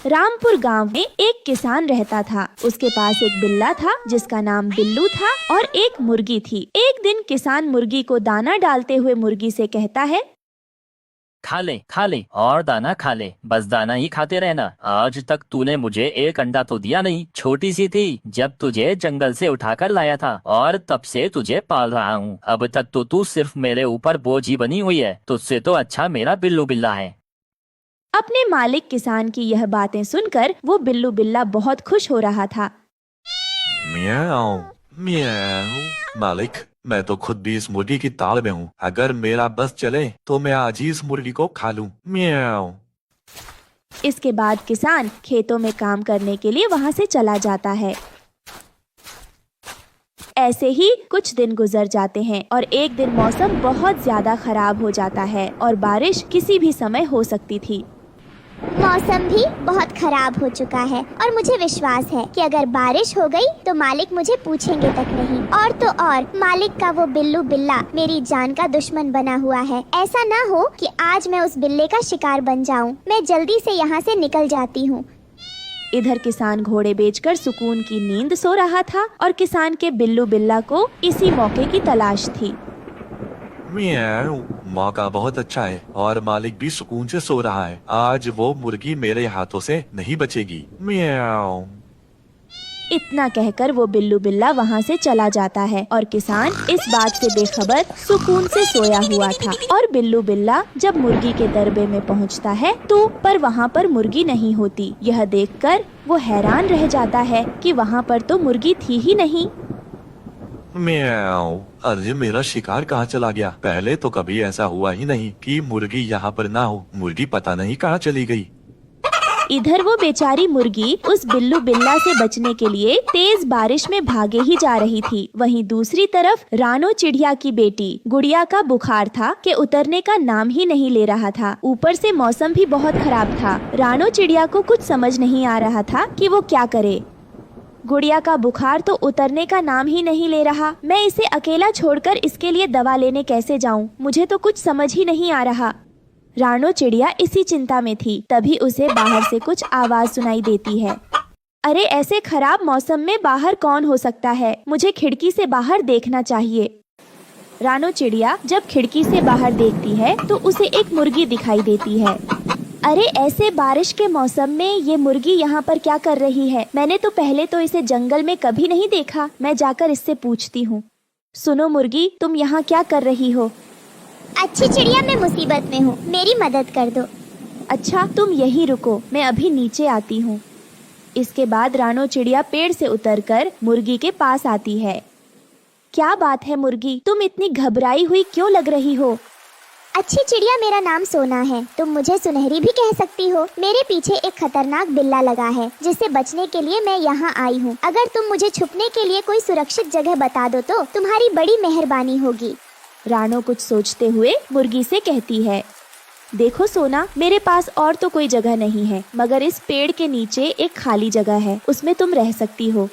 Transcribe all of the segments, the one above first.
रामपुर गांव में एक किसान रहता था। उसके पास एक बिल्ला था जिसका नाम बिल्लू था और एक मुर्गी थी। एक दिन किसान मुर्गी को दाना डालते हुए मुर्गी से कहता है, खा ले और दाना खा ले, बस दाना ही खाते रहना। आज तक तूने मुझे एक अंडा तो दिया नहीं। छोटी सी थी जब तुझे जंगल से उठाकर लाया था और तब से तुझे पाल रहा हूँ। अब तक तो तू सिर्फ मेरे ऊपर बोझ ही बनी हुई है। तुझसे तो अच्छा मेरा बिल्लू बिल्ला है। अपने मालिक किसान की यह बातें सुनकर वो बिल्लू बिल्ला बहुत खुश हो रहा था। म्याऊ म्याऊ। मालिक, मैं तो खुद भी इस मुर्गी की ताल में हूँ। अगर मेरा बस चले तो मैं आज ही इस मुर्गी को खा लूं। म्याऊ। इसके बाद किसान खेतों में काम करने के लिए वहाँ से चला जाता है। ऐसे ही कुछ दिन गुजर जाते हैं और एक दिन मौसम बहुत ज्यादा खराब हो जाता है और बारिश किसी भी समय हो सकती थी। मौसम भी बहुत खराब हो चुका है और मुझे विश्वास है कि अगर बारिश हो गई तो मालिक मुझे पूछेंगे तक नहीं। और तो और मालिक का वो बिल्लू बिल्ला मेरी जान का दुश्मन बना हुआ है। ऐसा ना हो कि आज मैं उस बिल्ले का शिकार बन जाऊं। मैं जल्दी से यहाँ से निकल जाती हूँ। इधर किसान घोड़े बेचकर सुकून की नींद सो रहा था और किसान के बिल्लू बिल्ला को इसी मौके की तलाश थी। म्याऊ। मौका बहुत अच्छा है और मालिक भी सुकून से सो रहा है। आज वो मुर्गी मेरे हाथों से नहीं बचेगी। म्याऊ। इतना कहकर वो बिल्लू बिल्ला वहाँ से चला जाता है और किसान इस बात से बेखबर सुकून से सोया हुआ था। और बिल्लू बिल्ला जब मुर्गी के दरबे में पहुँचता है तो पर वहाँ पर मुर्गी नहीं होती। यह देखकर वो हैरान रह जाता है कि वहाँ पर तो मुर्गी थी ही नहीं। म्याऊ। अरे मेरा शिकार कहाँ चला गया? पहले तो कभी ऐसा हुआ ही नहीं कि मुर्गी यहाँ पर ना हो। मुर्गी पता नहीं कहाँ चली गई। इधर वो बेचारी मुर्गी उस बिल्लू बिल्ला से बचने के लिए तेज बारिश में भागे ही जा रही थी। वहीं दूसरी तरफ रानो चिड़िया की बेटी गुड़िया का बुखार था कि उतरने का नाम ही नहीं ले रहा था। ऊपर से मौसम भी बहुत खराब था। रानो चिड़िया को कुछ समझ नहीं आ रहा था कि वो क्या करे। गुड़िया का बुखार तो उतरने का नाम ही नहीं ले रहा। मैं इसे अकेला छोड़कर इसके लिए दवा लेने कैसे जाऊं? मुझे तो कुछ समझ ही नहीं आ रहा। रानो चिड़िया इसी चिंता में थी। तभी उसे बाहर से कुछ आवाज सुनाई देती है। अरे ऐसे खराब मौसम में बाहर कौन हो सकता है? मुझे खिड़की से बाहर देखना चाहिए। रानो चिड़िया जब खिड़की से बाहर देखती है तो उसे एक मुर्गी दिखाई देती है। अरे ऐसे बारिश के मौसम में ये मुर्गी यहाँ पर क्या कर रही है? मैंने तो पहले तो इसे जंगल में कभी नहीं देखा। मैं जाकर इससे पूछती हूँ। सुनो मुर्गी, तुम यहाँ क्या कर रही हो? अच्छी चिड़िया, मैं मुसीबत में हूँ, मेरी मदद कर दो। अच्छा तुम यहीं रुको, मैं अभी नीचे आती हूँ। इसके बाद रानो चिड़िया पेड़ से उतरकर मुर्गी के पास आती है। क्या बात है मुर्गी, तुम इतनी घबराई हुई क्यों लग रही हो? अच्छी चिड़िया, मेरा नाम सोना है। तुम मुझे सुनहरी भी कह सकती हो। मेरे पीछे एक खतरनाक बिल्ला लगा है जिससे बचने के लिए मैं यहाँ आई हूँ। अगर तुम मुझे छुपने के लिए कोई सुरक्षित जगह बता दो तो तुम्हारी बड़ी मेहरबानी होगी। रानो कुछ सोचते हुए मुर्गी से कहती है, देखो सोना, मेरे पास और तो कोई जगह नहीं है, मगर इस पेड़ के नीचे एक खाली जगह है, उसमें तुम रह सकती हो।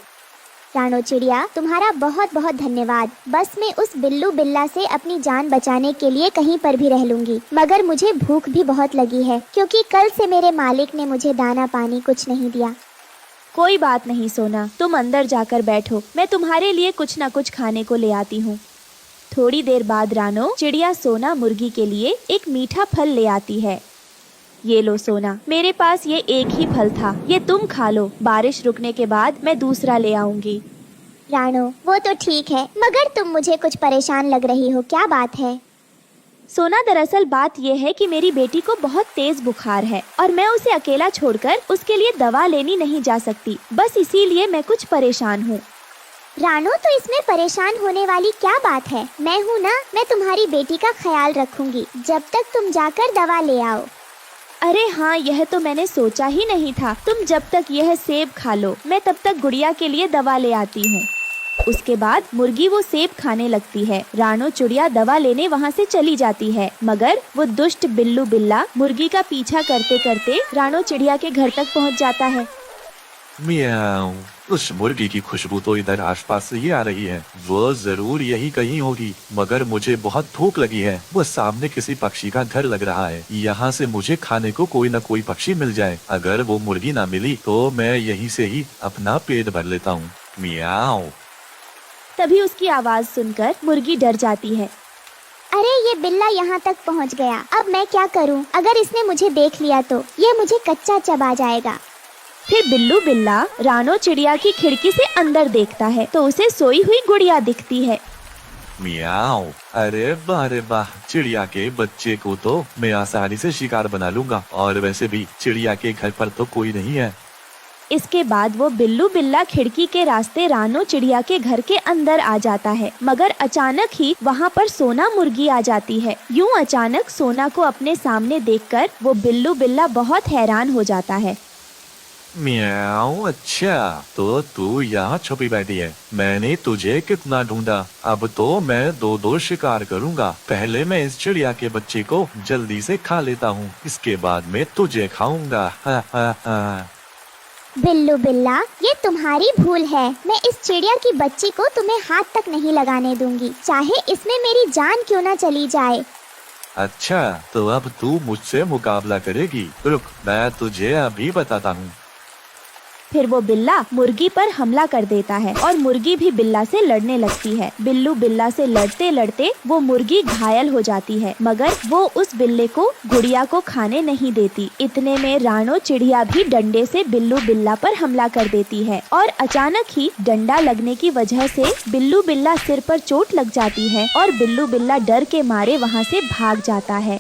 रानो चिड़िया, तुम्हारा बहुत बहुत धन्यवाद। बस मैं उस बिल्लू बिल्ला से अपनी जान बचाने के लिए कहीं पर भी रह लूंगी। मगर मुझे भूख भी बहुत लगी है क्योंकि कल से मेरे मालिक ने मुझे दाना पानी कुछ नहीं दिया। कोई बात नहीं सोना, तुम अंदर जाकर बैठो, मैं तुम्हारे लिए कुछ न कुछ खाने को ले आती हूँ। थोड़ी देर बाद रानो चिड़िया सोना मुर्गी के लिए एक मीठा फल ले आती है। ये लो सोना, मेरे पास ये एक ही फल था, ये तुम खा लो। बारिश रुकने के बाद मैं दूसरा ले आऊंगी। रानो, वो तो ठीक है, मगर तुम मुझे कुछ परेशान लग रही हो, क्या बात है? सोना, दरअसल बात यह है कि मेरी बेटी को बहुत तेज बुखार है और मैं उसे अकेला छोड़कर उसके लिए दवा लेनी नहीं जा सकती। बस इसीलिए मैं कुछ परेशान हूँ। रानो, तो इसमें परेशान होने वाली क्या बात है? मैं हूँ ना, मैं तुम्हारी बेटी का ख्याल रखूंगी जब तक तुम जाकर दवा ले आओ। अरे हाँ, यह तो मैंने सोचा ही नहीं था। तुम जब तक यह सेब खा लो, मैं तब तक गुड़िया के लिए दवा ले आती हूँ। उसके बाद मुर्गी वो सेब खाने लगती है। रानो चिड़िया दवा लेने वहाँ से चली जाती है, मगर वो दुष्ट बिल्लू बिल्ला मुर्गी का पीछा करते करते रानो चिड़िया के घर तक पहुँच जाता है। म्याऊ। उस मुर्गी की खुशबू तो इधर आसपास से ही आ रही है। वो जरूर यही कहीं होगी, मगर मुझे बहुत भूख लगी है। वो सामने किसी पक्षी का घर लग रहा है। यहाँ से मुझे खाने को कोई न कोई पक्षी मिल जाए। अगर वो मुर्गी ना मिली तो मैं यहीं से ही अपना पेट भर लेता हूँ। मियाओ। तभी उसकी आवाज सुनकर मुर्गी डर जाती है। अरे ये बिल्ला यहाँ तक पहुँच गया, अब मैं क्या करूँ? अगर इसने मुझे देख लिया तो ये मुझे कच्चा चबा जाएगा। फिर बिल्लू बिल्ला रानो चिड़िया की खिड़की से अंदर देखता है तो उसे सोई हुई गुड़िया दिखती है। मियाओ। अरे वाह, चिड़िया के बच्चे को तो मैं आसानी से शिकार बना लूंगा, और वैसे भी चिड़िया के घर पर तो कोई नहीं है। इसके बाद वो बिल्लू बिल्ला खिड़की के रास्ते रानो चिड़िया के घर के अंदर आ जाता है, मगर अचानक ही वहाँ पर सोना मुर्गी आ जाती है। यूं अचानक सोना को अपने सामने देखकर वो बिल्लू बिल्ला बहुत हैरान हो जाता है। मियाओ, अच्छा तो तू यहाँ छुपी बैठी है। मैंने तुझे कितना ढूंढा। अब तो मैं दो शिकार करूँगा। पहले मैं इस चिड़िया के बच्चे को जल्दी से खा लेता हूँ, इसके बाद मैं तुझे खाऊंगा। हा हा हा। बिल्लू बिल्ला, ये तुम्हारी भूल है। मैं इस चिड़िया की बच्ची को तुम्हें हाथ तक नहीं लगाने दूंगी, चाहे इसमें मेरी जान क्यों न चली जाए। अच्छा, तो अब तू मुझसे मुकाबला करेगी? रुक, मैं तुझे अभी बताता हूँ। फिर वो बिल्ला मुर्गी पर हमला कर देता है और मुर्गी भी बिल्ला से लड़ने लगती है। बिल्लू बिल्ला से लड़ते लड़ते वो मुर्गी घायल हो जाती है, मगर वो उस बिल्ले को गुड़िया को खाने नहीं देती। इतने में रानो चिड़िया भी डंडे से बिल्लू बिल्ला पर हमला कर देती है और अचानक ही डंडा लगने की वजह से बिल्लू बिल्ला सिर पर चोट लग जाती है और बिल्लू बिल्ला डर के मारे वहाँ से भाग जाता है।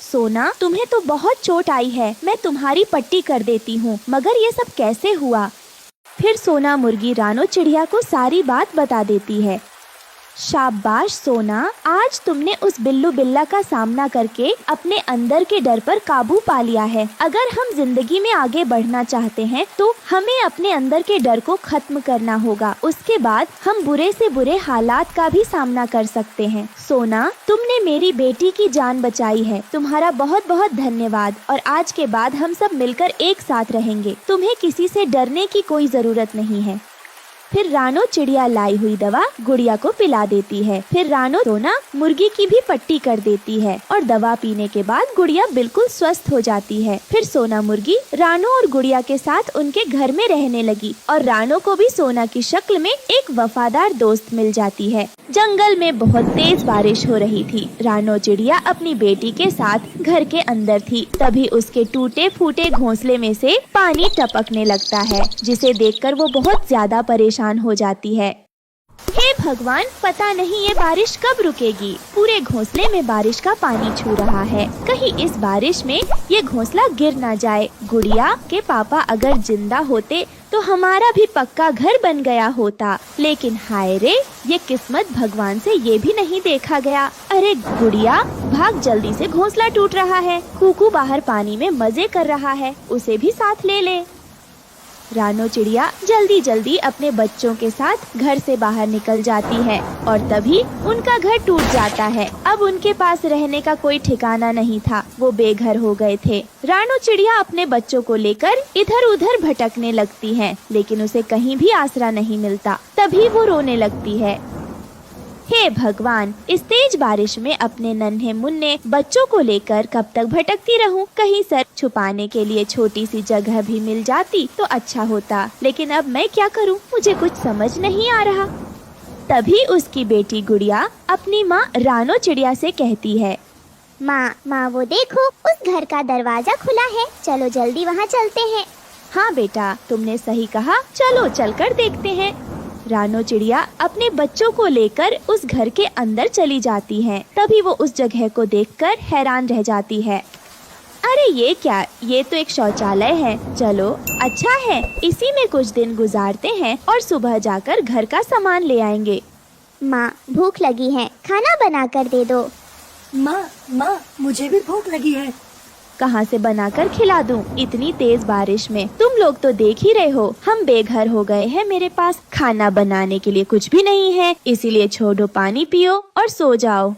सोना, तुम्हें तो बहुत चोट आई है, मैं तुम्हारी पट्टी कर देती हूँ, मगर ये सब कैसे हुआ? फिर सोना मुर्गी रानो चिड़िया को सारी बात बता देती है। शाबाश सोना, आज तुमने उस बिल्लू बिल्ला का सामना करके अपने अंदर के डर पर काबू पा लिया है। अगर हम जिंदगी में आगे बढ़ना चाहते हैं तो हमें अपने अंदर के डर को खत्म करना होगा। उसके बाद हम बुरे से बुरे हालात का भी सामना कर सकते हैं। सोना, तुमने मेरी बेटी की जान बचाई है, तुम्हारा बहुत बहुत धन्यवाद। और आज के बाद हम सब मिलकर एक साथ रहेंगे। तुम्हें किसी से डरने की कोई जरूरत नहीं है। फिर रानो चिड़िया लाई हुई दवा गुड़िया को पिला देती है। फिर रानो सोना मुर्गी की भी पट्टी कर देती है और दवा पीने के बाद गुड़िया बिल्कुल स्वस्थ हो जाती है। फिर सोना मुर्गी रानो और गुड़िया के साथ उनके घर में रहने लगी और रानो को भी सोना की शक्ल में एक वफादार दोस्त मिल जाती है। जंगल में बहुत तेज बारिश हो रही थी। रानो चिड़िया अपनी बेटी के साथ घर के अंदर थी। तभी उसके टूटे फूटे घोंसले में से पानी टपकने लगता है, जिसे देखकर वो बहुत ज्यादा परेशान हो जाती है। हे भगवान, पता नहीं ये बारिश कब रुकेगी। पूरे घोंसले में बारिश का पानी छू रहा है। कहीं इस बारिश में ये घोंसला गिर ना जाए। गुड़िया के पापा अगर जिंदा होते तो हमारा भी पक्का घर बन गया होता। लेकिन हाय रे, ये किस्मत भगवान से ये भी नहीं देखा गया। अरे गुड़िया, भाग जल्दी से, घोंसला टूट रहा है। कुकू बाहर पानी में मजे कर रहा है, उसे भी साथ ले ले। रानो चिड़िया जल्दी जल्दी अपने बच्चों के साथ घर से बाहर निकल जाती है और तभी उनका घर टूट जाता है। अब उनके पास रहने का कोई ठिकाना नहीं था, वो बेघर हो गए थे। रानो चिड़िया अपने बच्चों को लेकर इधर उधर भटकने लगती है, लेकिन उसे कहीं भी आसरा नहीं मिलता। तभी वो रोने लगती है। हे भगवान, इस तेज बारिश में अपने नन्हे मुन्ने बच्चों को लेकर कब तक भटकती रहूं? कहीं सर छुपाने के लिए छोटी सी जगह भी मिल जाती तो अच्छा होता, लेकिन अब मैं क्या करूं? मुझे कुछ समझ नहीं आ रहा। तभी उसकी बेटी गुड़िया अपनी माँ रानो चिड़िया से कहती है, माँ वो देखो, उस घर का दरवाजा खुला है, चलो जल्दी वहाँ चलते हैं। हाँ बेटा, तुमने सही कहा, चलो चलकर देखते हैं। रानो चिड़िया अपने बच्चों को लेकर उस घर के अंदर चली जाती है। तभी वो उस जगह को देखकर हैरान रह जाती है। अरे ये क्या, ये तो एक शौचालय है। चलो अच्छा है, इसी में कुछ दिन गुजारते हैं और सुबह जाकर घर का सामान ले आएंगे। माँ भूख लगी है, खाना बना कर दे दो। माँ मुझे भी भूख लगी है। कहाँ से बनाकर खिला दूं इतनी तेज बारिश में? तुम लोग तो देख ही रहे हो, हम बेघर हो गए हैं। मेरे पास खाना बनाने के लिए कुछ भी नहीं है, इसीलिए छोड़ो, पानी पियो और सो जाओ।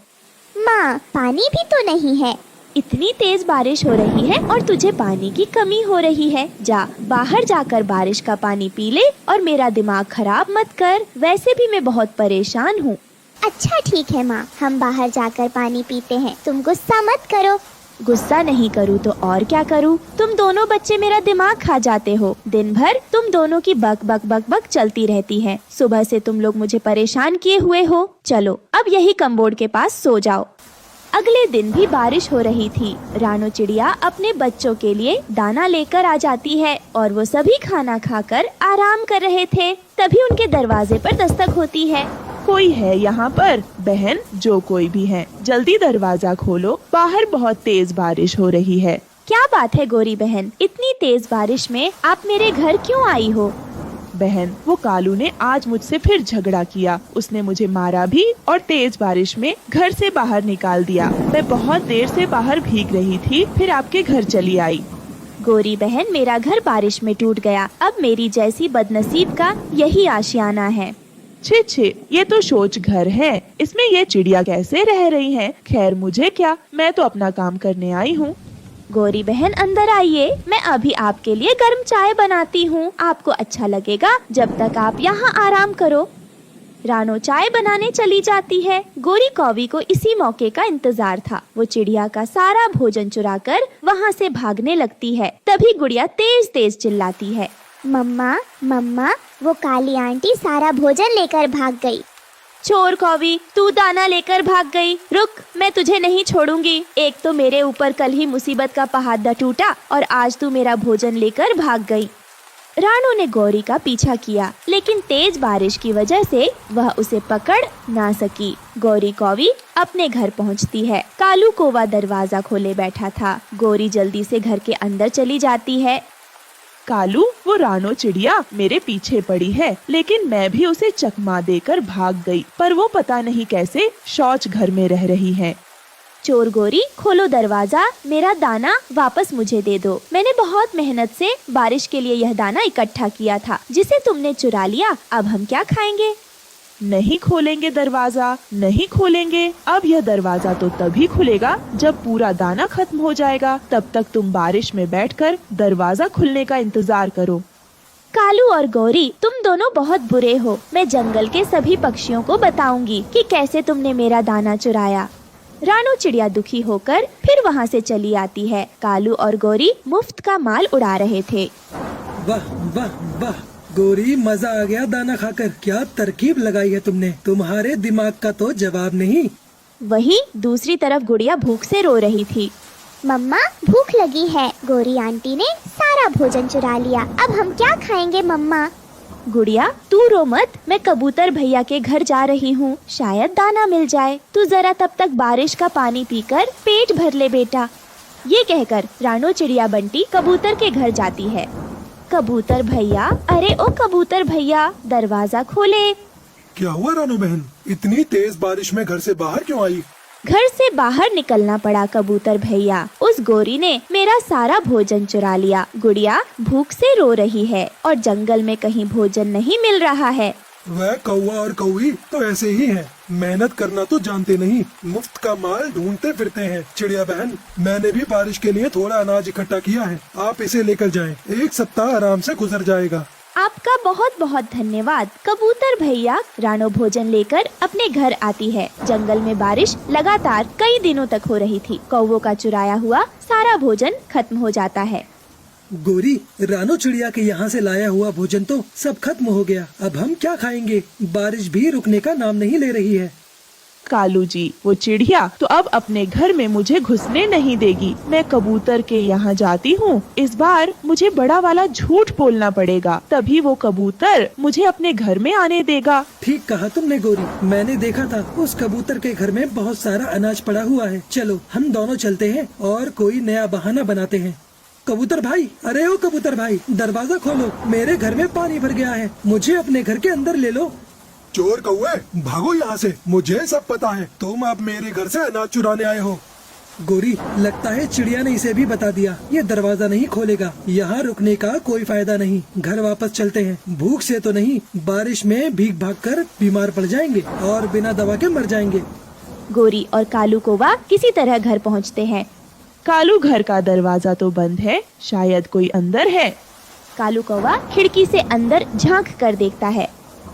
माँ पानी भी तो नहीं है। इतनी तेज बारिश हो रही है और तुझे पानी की कमी हो रही है। जा बाहर जाकर बारिश का पानी पी ले और मेरा दिमाग खराब मत कर। वैसे भी मैं बहुत परेशान हूँ। अच्छा ठीक है माँ, हम बाहर जाकर पानी पीते हैं, तुम गुस्सा मत करो। गुस्सा नहीं करूँ तो और क्या करूँ? तुम दोनों बच्चे मेरा दिमाग खा जाते हो। दिन भर तुम दोनों की बक बक बक बक चलती रहती है। सुबह से तुम लोग मुझे परेशान किए हुए हो। चलो अब यही कमबोर्ड के पास सो जाओ। अगले दिन भी बारिश हो रही थी। रानो चिड़िया अपने बच्चों के लिए दाना लेकर आ जाती है और वो सभी खाना खाकर आराम कर रहे थे। तभी उनके दरवाजे पर दस्तक होती है। कोई है यहाँ पर? बहन, जो कोई भी है, जल्दी दरवाजा खोलो, बाहर बहुत तेज बारिश हो रही है। क्या बात है गौरी बहन, इतनी तेज बारिश में आप मेरे घर क्यों आई हो? बहन, वो कालू ने आज मुझसे फिर झगड़ा किया। उसने मुझे मारा भी और तेज बारिश में घर से बाहर निकाल दिया। मैं बहुत देर से बाहर भीग रही थी, फिर आपके घर चली आई। गौरी बहन, मेरा घर बारिश में टूट गया। अब मेरी जैसी बदनसीब का यही आशियाना है। छे छे, ये तो सोच घर है, इसमें ये चिड़िया कैसे रह रही हैं? खैर मुझे क्या, मैं तो अपना काम करने आई हूँ। गौरी बहन अंदर आइए, मैं अभी आपके लिए गर्म चाय बनाती हूँ। आपको अच्छा लगेगा जब तक आप यहाँ आराम करो। रानो चाय बनाने चली जाती है। गोरी कौवी को इसी मौके का इंतजार था। वो चिड़िया का सारा भोजन चुराकर वहाँ से भागने लगती है। तभी गुड़िया तेज तेज चिल्लाती है, मम्मा मम्मा, वो काली आंटी सारा भोजन लेकर भाग गई। चोर कौवी, तू दाना लेकर भाग गई। रुक, मैं तुझे नहीं छोड़ूंगी। एक तो मेरे ऊपर कल ही मुसीबत का पहाड़ टूटा और आज तू मेरा भोजन लेकर भाग गई। रानो ने गौरी का पीछा किया, लेकिन तेज बारिश की वजह से वह उसे पकड़ ना सकी। गौरी कौवी अपने घर पहुंचती है। कालू कौवा दरवाजा खोले बैठा था। गौरी जल्दी से घर के अंदर चली जाती है। कालू, वो रानो चिड़िया मेरे पीछे पड़ी है, लेकिन मैं भी उसे चकमा देकर भाग गई। पर वो पता नहीं कैसे शौच घर में रह रही है। चोर गोरी, खोलो दरवाजा, मेरा दाना वापस मुझे दे दो। मैंने बहुत मेहनत से बारिश के लिए यह दाना इकट्ठा किया था, जिसे तुमने चुरा लिया। अब हम क्या खाएंगे? नहीं खोलेंगे दरवाजा, नहीं खोलेंगे। अब यह दरवाजा तो तभी खुलेगा जब पूरा दाना खत्म हो जाएगा। तब तक तुम बारिश में बैठकर दरवाजा खुलने का इंतजार करो। कालू और गौरी, तुम दोनों बहुत बुरे हो। मैं जंगल के सभी पक्षियों को बताऊंगी कि कैसे तुमने मेरा दाना चुराया। रानो चिड़िया दुखी होकर फिर वहाँ से चली आती है। कालू और गौरी मुफ्त का माल उड़ा रहे थे। वाह वाह वाह गौरी, मजा आ गया दाना खाकर। क्या तरकीब लगाई है तुमने, तुम्हारे दिमाग का तो जवाब नहीं। वहीं दूसरी तरफ गुड़िया भूख से रो रही थी। मम्मा भूख लगी है, गौरी आंटी ने सारा भोजन चुरा लिया। अब हम क्या खाएंगे मम्मा? गुड़िया तू रो मत, मैं कबूतर भैया के घर जा रही हूँ, शायद दाना मिल जाए। तू जरा तब तक बारिश का पानी पीकर पेट भर ले बेटा। ये कहकर रानो चिड़िया बंटी कबूतर के घर जाती है। कबूतर भैया, अरे ओ कबूतर भैया, दरवाजा खोले। क्या हुआ रानो बहन, इतनी तेज बारिश में घर से बाहर क्यों आई? घर से बाहर निकलना पड़ा कबूतर भैया। उस गोरी ने मेरा सारा भोजन चुरा लिया। गुड़िया भूख से रो रही है और जंगल में कहीं भोजन नहीं मिल रहा है। वह कौवा और कौवी तो ऐसे ही हैं, मेहनत करना तो जानते नहीं, मुफ्त का माल ढूंढते फिरते हैं। चिड़िया बहन, मैंने भी बारिश के लिए थोड़ा अनाज इकट्ठा किया है, आप इसे लेकर जाएं। 1 सप्ताह आराम से गुजर जाएगा। आपका बहुत बहुत धन्यवाद। कबूतर भैया रानो भोजन लेकर अपने घर आती है। जंगल में बारिश लगातार कई दिनों तक हो रही थी। कौवों का चुराया हुआ सारा भोजन खत्म हो जाता है। गौरी, रानो चिड़िया के यहाँ से लाया हुआ भोजन तो सब खत्म हो गया। अब हम क्या खाएंगे? बारिश भी रुकने का नाम नहीं ले रही है। कालू जी, वो चिड़िया तो अब अपने घर में मुझे घुसने नहीं देगी। मैं कबूतर के यहाँ जाती हूँ। इस बार मुझे बड़ा वाला झूठ बोलना पड़ेगा, तभी वो कबूतर मुझे अपने घर में आने देगा। ठीक कहा तुमने गौरी, मैंने देखा था उस कबूतर के घर में बहुत सारा अनाज पड़ा हुआ है। चलो हम दोनों चलते हैं और कोई नया बहाना बनाते हैं। कबूतर भाई, अरे ओ कबूतर भाई, दरवाजा खोलो, मेरे घर में पानी भर गया है, मुझे अपने घर के अंदर ले लो। चोर कौवे, भागो यहाँ से, मुझे सब पता है, तुम अब मेरे घर से अनाज चुराने आए हो। गोरी, लगता है चिड़िया ने इसे भी बता दिया, ये दरवाजा नहीं खोलेगा। यहाँ रुकने का कोई फायदा नहीं, घर वापस चलते हैं। भूख से तो नहीं, बारिश में भीग भाग कर बीमार पड़ जाएंगे और बिना दवा के मर जाएंगे। गोरी और कालू कौवा किसी तरह घर पहुँचते हैं। कालू घर का दरवाजा तो बंद है, शायद कोई अंदर है। कालू कौवा खिड़की से अंदर झांक कर देखता है।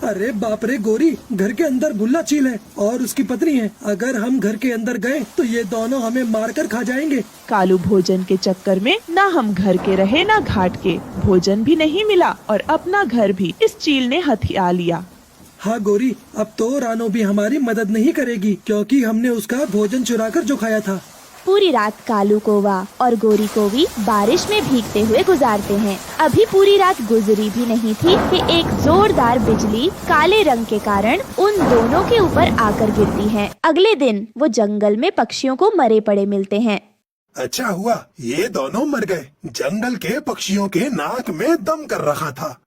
अरे बाप रे गोरी, घर के अंदर बुल्ला चील है और उसकी पत्नी है। अगर हम घर के अंदर गए तो ये दोनों हमें मारकर खा जाएंगे। कालू भोजन के चक्कर में ना हम घर के रहे ना घाट के, भोजन भी नहीं मिला और अपना घर भी इस चील ने हथिया लिया। हाँ गोरी, अब तो रानो भी हमारी मदद नहीं करेगी क्योंकि हमने उसका भोजन चुराकर जो खाया था। पूरी रात कालू कौवा और गोरी कौवी बारिश में भीगते हुए गुजारते हैं। अभी पूरी रात गुजरी भी नहीं थी कि एक जोरदार बिजली काले रंग के कारण उन दोनों के ऊपर आकर गिरती है। अगले दिन वो जंगल में पक्षियों को मरे पड़े मिलते हैं। अच्छा हुआ ये दोनों मर गए। जंगल के पक्षियों के नाक में दम कर रखा था।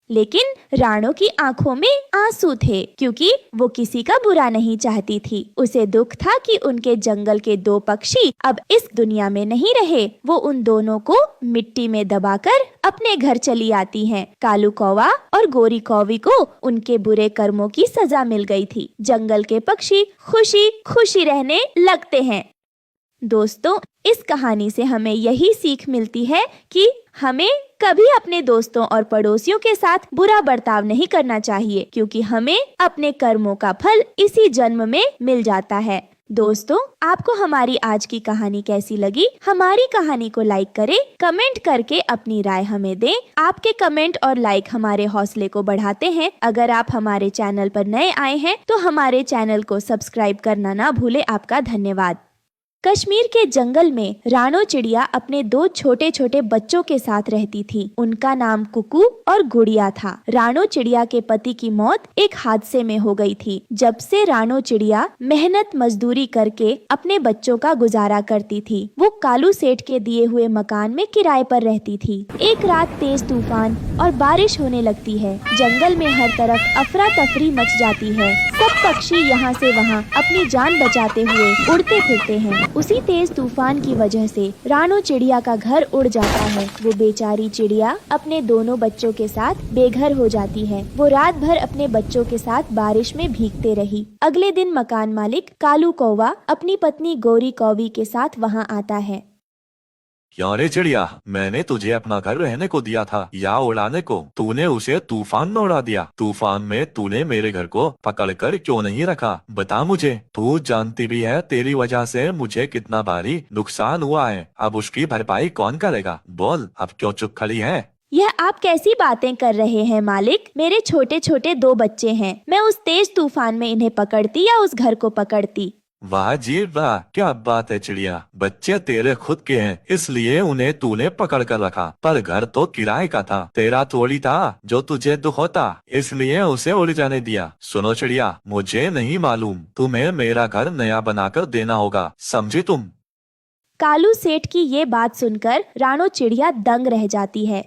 लेकिन राणो की आंखों में आंसू थे क्योंकि वो किसी का बुरा नहीं चाहती थी। उसे दुख था कि उनके जंगल के दो पक्षी अब इस दुनिया में नहीं रहे। वो उन दोनों को मिट्टी में दबाकर अपने घर चली आती हैं। कालू कौवा और गोरी कौवी को उनके बुरे कर्मों की सजा मिल गई थी। जंगल के पक्षी खुशी खुशी रहने लगते हैं। दोस्तों, इस कहानी से हमें यही सीख मिलती है कि हमें कभी अपने दोस्तों और पड़ोसियों के साथ बुरा बर्ताव नहीं करना चाहिए क्योंकि हमें अपने कर्मों का फल इसी जन्म में मिल जाता है। दोस्तों, आपको हमारी आज की कहानी कैसी लगी? हमारी कहानी को लाइक करें, कमेंट करके अपनी राय हमें दें। आपके कमेंट और लाइक हमारे हौसले को बढ़ाते हैं। अगर आप हमारे चैनल पर नए आए हैं तो हमारे चैनल को सब्सक्राइब करना ना भूले। आपका धन्यवाद। कश्मीर के जंगल में रानो चिड़िया अपने दो छोटे छोटे बच्चों के साथ रहती थी। उनका नाम कुकू और गुड़िया था। रानो चिड़िया के पति की मौत एक हादसे में हो गई थी। जब से रानो चिड़िया मेहनत मजदूरी करके अपने बच्चों का गुजारा करती थी। वो कालू सेठ के दिए हुए मकान में किराए पर रहती थी। एक रात तेज तूफान और बारिश होने लगती है। जंगल में हर तरफ अफरा तफरी मच जाती है। सब पक्षी यहाँ से वहाँ अपनी जान बचाते हुए उड़ते फिरते हैं। उसी तेज तूफान की वजह से रानो चिड़िया का घर उड़ जाता है। वो बेचारी चिड़िया अपने दोनों बच्चों के साथ बेघर हो जाती है। वो रात भर अपने बच्चों के साथ बारिश में भीगते रही। अगले दिन मकान मालिक कालू कौवा अपनी पत्नी गोरी कौवी के साथ वहाँ आता है। क्यों रे चिड़िया, मैंने तुझे अपना घर रहने को दिया था या उड़ाने को? तूने उसे तूफान में उड़ा दिया। तूफान में तूने मेरे घर को पकड़ कर क्यों नहीं रखा? बता मुझे। तू जानती भी है तेरी वजह से मुझे कितना भारी नुकसान हुआ है। अब उसकी भरपाई कौन करेगा? बोल, अब क्यों चुप खड़ी है? यह आप कैसी बातें कर रहे हैं मालिक? मेरे छोटे छोटे दो बच्चे हैं। मैं उस तेज तूफान में इन्हें पकड़ती या उस घर को पकड़ती? वाह जी वाह, क्या बात है चिड़िया। बच्चे तेरे खुद के हैं इसलिए उन्हें तूने पकड़ कर रखा, पर घर तो किराए का था। तेरा थोड़ी था जो तुझे दुख होता, इसलिए उसे उड़ जाने दिया। सुनो चिड़िया, मुझे नहीं मालूम, तुम्हें मेरा घर नया बनाकर देना होगा, समझी तुम? कालू सेठ की ये बात सुनकर रानो चिड़िया दंग रह जाती है।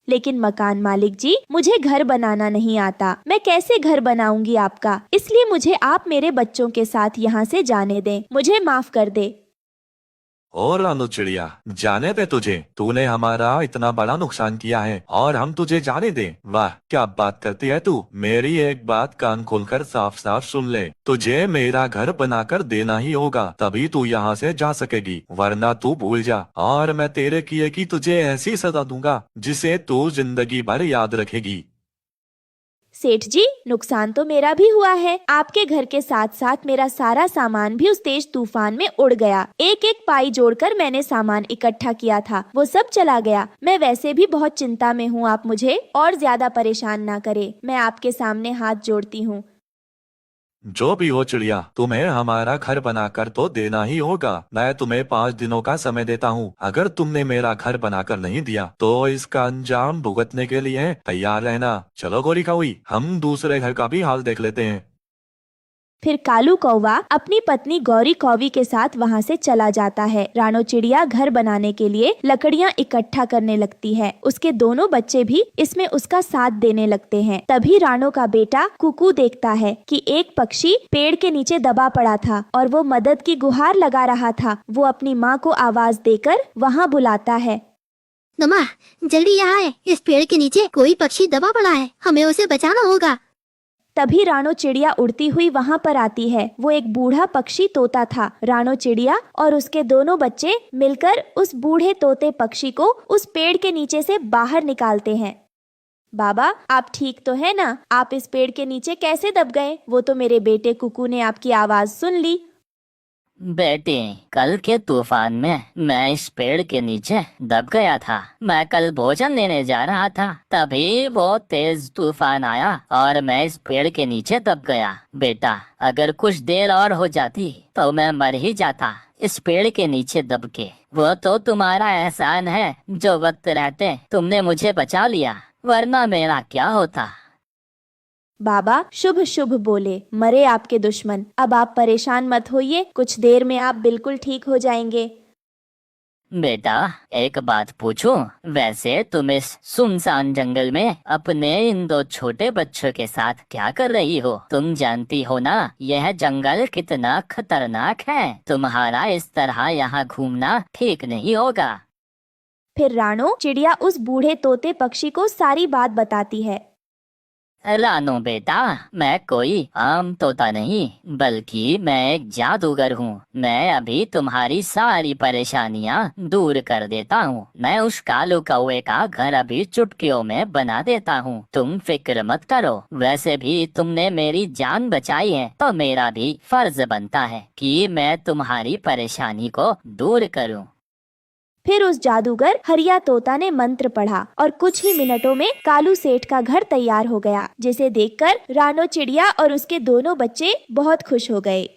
लेकिन मकान मालिक जी, मुझे घर बनाना नहीं आता। मैं कैसे घर बनाऊंगी आपका? इसलिए मुझे आप मेरे बच्चों के साथ यहाँ से जाने दें। मुझे माफ कर दे। और रानो चिड़िया, जाने दे तुझे। तूने हमारा इतना बड़ा नुकसान किया है और हम तुझे जाने दें? वाह, क्या बात करती है तू। मेरी एक बात कान खोलकर साफ साफ सुन ले। तुझे मेरा घर बनाकर देना ही होगा, तभी तू यहाँ से जा सकेगी, वरना तू भूल जा और मैं तेरे किए की तुझे ऐसी सजा दूंगा जिसे तू जिंदगी भर याद रखेगी। सेठ जी, नुकसान तो मेरा भी हुआ है। आपके घर के साथ साथ मेरा सारा सामान भी उस तेज तूफान में उड़ गया। एक एक पाई जोड़कर मैंने सामान इकट्ठा किया था, वो सब चला गया। मैं वैसे भी बहुत चिंता में हूँ, आप मुझे और ज्यादा परेशान ना करें। मैं आपके सामने हाथ जोड़ती हूँ। जो भी हो चिड़िया, तुम्हें हमारा घर बनाकर तो देना ही होगा। मैं तुम्हें 5 दिनों का समय देता हूँ। अगर तुमने मेरा घर बनाकर नहीं दिया तो इसका अंजाम भुगतने के लिए तैयार रहना। चलो गोरी कौवी, हम दूसरे घर का भी हाल देख लेते हैं। फिर कालू कौवा अपनी पत्नी गौरी कौवी के साथ वहाँ से चला जाता है। रानो चिड़िया घर बनाने के लिए लकड़ियाँ इकट्ठा करने लगती है। उसके दोनों बच्चे भी इसमें उसका साथ देने लगते हैं। तभी रानो का बेटा कुकू देखता है कि एक पक्षी पेड़ के नीचे दबा पड़ा था और वो मदद की गुहार लगा रहा था। वो अपनी माँ को आवाज देकर वहाँ बुलाता है। मम्मा, जल्दी यहाँ आए। इस पेड़ के नीचे कोई पक्षी दबा पड़ा है, हमें उसे बचाना होगा। तभी रानो चिड़िया उड़ती हुई वहाँ पर आती है। वो एक बूढ़ा पक्षी तोता था। रानो चिड़िया और उसके दोनों बच्चे मिलकर उस बूढ़े तोते पक्षी को उस पेड़ के नीचे से बाहर निकालते हैं। बाबा, आप ठीक तो है ना? आप इस पेड़ के नीचे कैसे दब गए? वो तो मेरे बेटे कुकू ने आपकी आवाज सुन ली। बेटी, कल के तूफान में मैं इस पेड़ के नीचे दब गया था। मैं कल भोजन लेने जा रहा था, तभी बहुत तेज तूफान आया और मैं इस पेड़ के नीचे दब गया। बेटा, अगर कुछ देर और हो जाती तो मैं मर ही जाता इस पेड़ के नीचे दब के। वो तो तुम्हारा एहसान है जो वक्त रहते तुमने मुझे बचा लिया, वरना मेरा क्या होता। बाबा शुभ शुभ बोले, मरे आपके दुश्मन। अब आप परेशान मत होइए, कुछ देर में आप बिल्कुल ठीक हो जाएंगे। बेटा, एक बात पूछूं? वैसे तुम इस सुनसान जंगल में अपने इन दो छोटे बच्चों के साथ क्या कर रही हो? तुम जानती हो ना यह जंगल कितना खतरनाक है। तुम्हारा इस तरह यहाँ घूमना ठीक नहीं होगा। फिर रानो चिड़िया उस बूढ़े तोते पक्षी को सारी बात बताती है। रानो बेटा, मैं कोई आम तोता नहीं, बल्कि मैं एक जादूगर हूँ। मैं अभी तुम्हारी सारी परेशानियाँ दूर कर देता हूँ। मैं उस कालू कौवे का घर अभी चुटकियों में बना देता हूँ। तुम फिक्र मत करो। वैसे भी तुमने मेरी जान बचाई है, तो मेरा भी फर्ज बनता है कि मैं तुम्हारी परेशानी को दूर करूँ। फिर उस जादूगर हरिया तोता ने मंत्र पढ़ा और कुछ ही मिनटों में कालू सेठ का घर तैयार हो गया, जिसे देखकर रानो चिड़िया और उसके दोनों बच्चे बहुत खुश हो गए।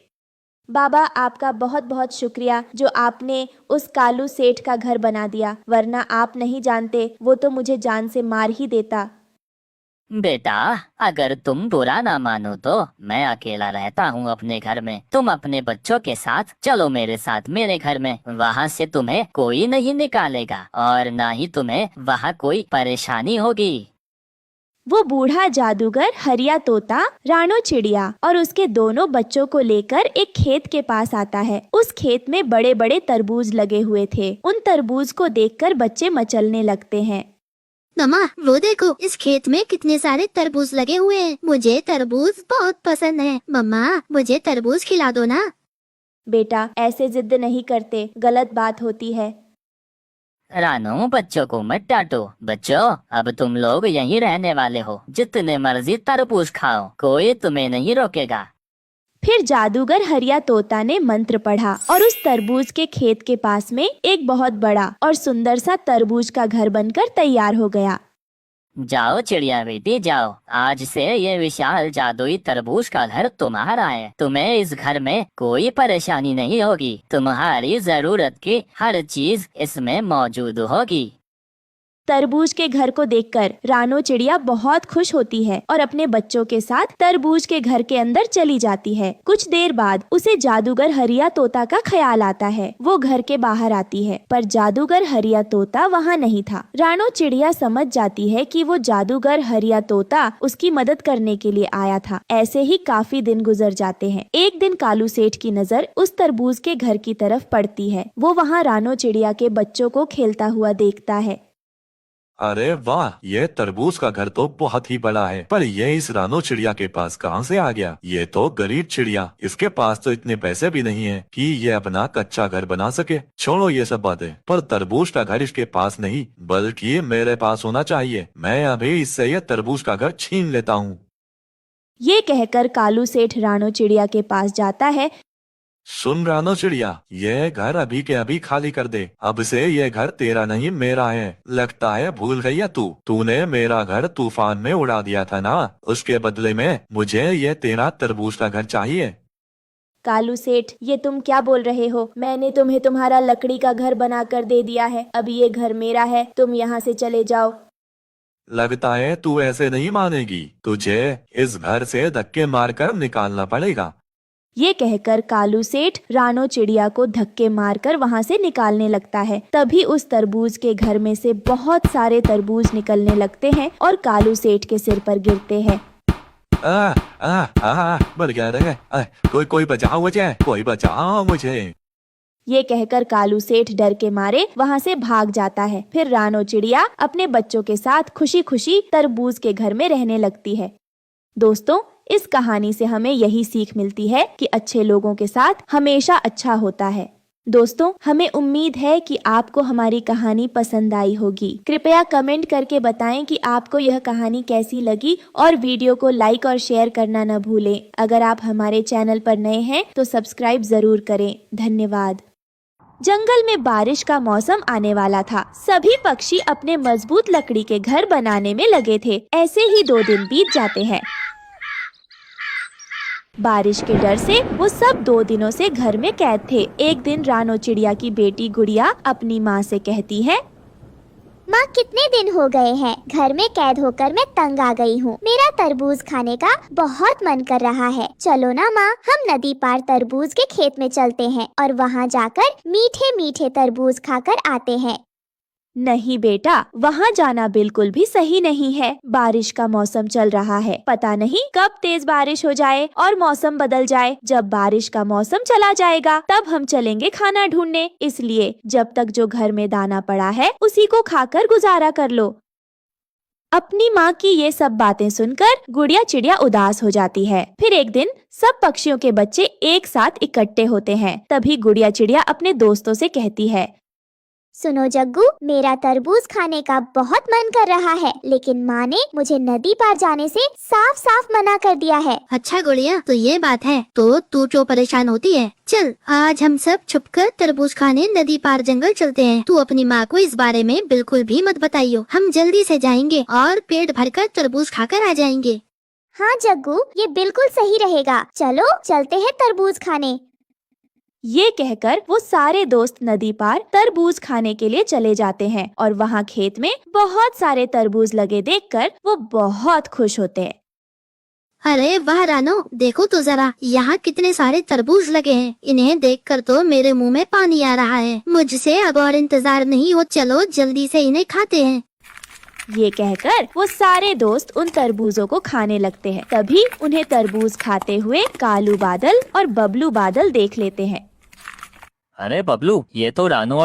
बाबा, आपका बहुत बहुत शुक्रिया जो आपने उस कालू सेठ का घर बना दिया, वरना आप नहीं जानते वो तो मुझे जान से मार ही देता। बेटा, अगर तुम बुरा ना मानो तो मैं अकेला रहता हूँ अपने घर में। तुम अपने बच्चों के साथ चलो मेरे साथ मेरे घर में। वहाँ से तुम्हें कोई नहीं निकालेगा और ना ही तुम्हें वहाँ कोई परेशानी होगी। वो बूढ़ा जादूगर हरिया तोता रानो चिड़िया और उसके दोनों बच्चों को लेकर एक खेत के पास आता है। उस खेत में बड़े बड़े तरबूज लगे हुए थे। उन तरबूज को देखकर बच्चे मचलने लगते हैं। मम्मा, वो देखो, इस खेत में कितने सारे तरबूज लगे हुए हैं। मुझे तरबूज बहुत पसंद है। मम्मा, मुझे तरबूज खिला दो ना। बेटा, ऐसे जिद नहीं करते, गलत बात होती है। रानो, बच्चों को मत डांटो। बच्चों, अब तुम लोग यहीं रहने वाले हो। जितने मर्जी तरबूज खाओ, कोई तुम्हें नहीं रोकेगा। फिर जादूगर हरिया तोता ने मंत्र पढ़ा और उस तरबूज के खेत के पास में एक बहुत बड़ा और सुंदर सा तरबूज का घर बनकर तैयार हो गया। जाओ चिड़िया बेटी जाओ, आज से ये विशाल जादुई तरबूज का घर तुम्हारा है। तुम्हें इस घर में कोई परेशानी नहीं होगी। तुम्हारी जरूरत की हर चीज इसमें मौजूद होगी। तरबूज के घर को देखकर रानो चिड़िया बहुत खुश होती है और अपने बच्चों के साथ तरबूज के घर के अंदर चली जाती है। कुछ देर बाद उसे जादूगर हरिया तोता का ख्याल आता है। वो घर के बाहर आती है, पर जादूगर हरिया तोता वहाँ नहीं था। रानो चिड़िया समझ जाती है कि वो जादूगर हरिया तोता उसकी मदद करने के लिए आया था। ऐसे ही काफी दिन गुजर जाते हैं। एक दिन कालू सेठ की नजर उस तरबूज के घर की तरफ पड़ती है। वो वहाँ रानो चिड़िया के बच्चों को खेलता हुआ देखता है। अरे वाह, ये तरबूज का घर तो बहुत ही बड़ा है, पर ये इस रानो चिड़िया के पास कहाँ से आ गया? ये तो गरीब चिड़िया, इसके पास तो इतने पैसे भी नहीं है कि ये अपना कच्चा घर बना सके। छोड़ो ये सब बातें, पर तरबूज का घर इसके पास नहीं बल्कि मेरे पास होना चाहिए। मैं अभी इससे ये तरबूज का घर छीन लेता हूँ। ये कहकर कालू सेठ रानो चिड़िया के पास जाता है। सुन रानो चिड़िया, ये घर अभी के अभी खाली कर दे। अब से ये घर तेरा नहीं मेरा है। लगता है भूल गई है तूने मेरा घर तूफान में उड़ा दिया था ना, उसके बदले में मुझे ये तेरा तरबूज का घर चाहिए। कालू सेठ, ये तुम क्या बोल रहे हो? मैंने तुम्हें तुम्हारा लकड़ी का घर बनाकर दे दिया है। अब ये घर मेरा है, तुम यहाँ से चले जाओ। लगता है तू ऐसे नहीं मानेगी, तुझे इस घर से धक्के मारकर निकालना पड़ेगा। ये कहकर कालू सेठ रानो चिड़िया को धक्के मारकर वहाँ से निकालने लगता है। तभी उस तरबूज के घर में से बहुत सारे तरबूज निकलने लगते हैं और कालू सेठ के सिर पर गिरते हैं। मर गया रे, कोई बचाओ मुझे, कोई बचाओ मुझे। ये कहकर कालू सेठ डर के मारे वहाँ से भाग जाता है। फिर रानो चिड़िया अपने बच्चों के साथ खुशी खुशी तरबूज के घर में रहने लगती है। दोस्तों, इस कहानी से हमें यही सीख मिलती है कि अच्छे लोगों के साथ हमेशा अच्छा होता है। दोस्तों, हमें उम्मीद है कि आपको हमारी कहानी पसंद आई होगी। कृपया कमेंट करके बताएं कि आपको यह कहानी कैसी लगी और वीडियो को लाइक और शेयर करना न भूलें। अगर आप हमारे चैनल पर नए हैं तो सब्सक्राइब जरूर करें। धन्यवाद। जंगल में बारिश का मौसम आने वाला था। सभी पक्षी अपने मजबूत लकड़ी के घर बनाने में लगे थे। ऐसे ही 2 दिन बीत जाते हैं। बारिश के डर से वो सब 2 दिनों से घर में कैद थे। एक दिन रानो चिड़िया की बेटी गुड़िया अपनी माँ से कहती है, माँ, कितने दिन हो गए हैं घर में कैद होकर मैं तंग आ गई हूँ। मेरा तरबूज खाने का बहुत मन कर रहा है। चलो ना माँ, हम नदी पार तरबूज के खेत में चलते हैं और वहाँ जाकर मीठे मीठे तरबूज खाकर आते हैं। नहीं बेटा, वहाँ जाना बिल्कुल भी सही नहीं है। बारिश का मौसम चल रहा है। पता नहीं कब तेज बारिश हो जाए और मौसम बदल जाए। जब बारिश का मौसम चला जाएगा तब हम चलेंगे खाना ढूंढने। इसलिए जब तक जो घर में दाना पड़ा है उसी को खाकर गुजारा कर लो। अपनी माँ की ये सब बातें सुनकर गुड़िया चिड़िया उदास हो जाती है। फिर एक दिन सब पक्षियों के बच्चे एक साथ इकट्ठे होते हैं। तभी गुड़िया चिड़िया अपने दोस्तों से कहती है, सुनो जग्गू, मेरा तरबूज खाने का बहुत मन कर रहा है, लेकिन माँ ने मुझे नदी पार जाने से साफ साफ मना कर दिया है। अच्छा गुड़िया, तो ये बात है, तो तू क्यों परेशान होती है? चल, आज हम सब छुपकर तरबूज खाने नदी पार जंगल चलते हैं। तू अपनी माँ को इस बारे में बिल्कुल भी मत बताइयो। हम जल्दी से जाएंगे और पेट भरकर तरबूज खाकर आ जाएंगे। हाँ जग्गू, ये बिल्कुल सही रहेगा। चलो चलते हैं तरबूज खाने। ये कहकर वो सारे दोस्त नदी पार तरबूज खाने के लिए चले जाते हैं और वहाँ खेत में बहुत सारे तरबूज लगे देखकर वो बहुत खुश होते हैं। अरे वाह रानो, देखो तो जरा, यहाँ कितने सारे तरबूज लगे हैं। इन्हें देखकर तो मेरे मुंह में पानी आ रहा है। मुझसे अब और इंतजार नहीं हो, चलो जल्दी से इन्हें खाते हैं। ये कहकर वो सारे दोस्त उन तरबूजों को खाने लगते हैं। तभी उन्हें तरबूज खाते हुए कालू बादल और बबलू बादल देख लेते हैं। अरे बबलू, ये तो रानू और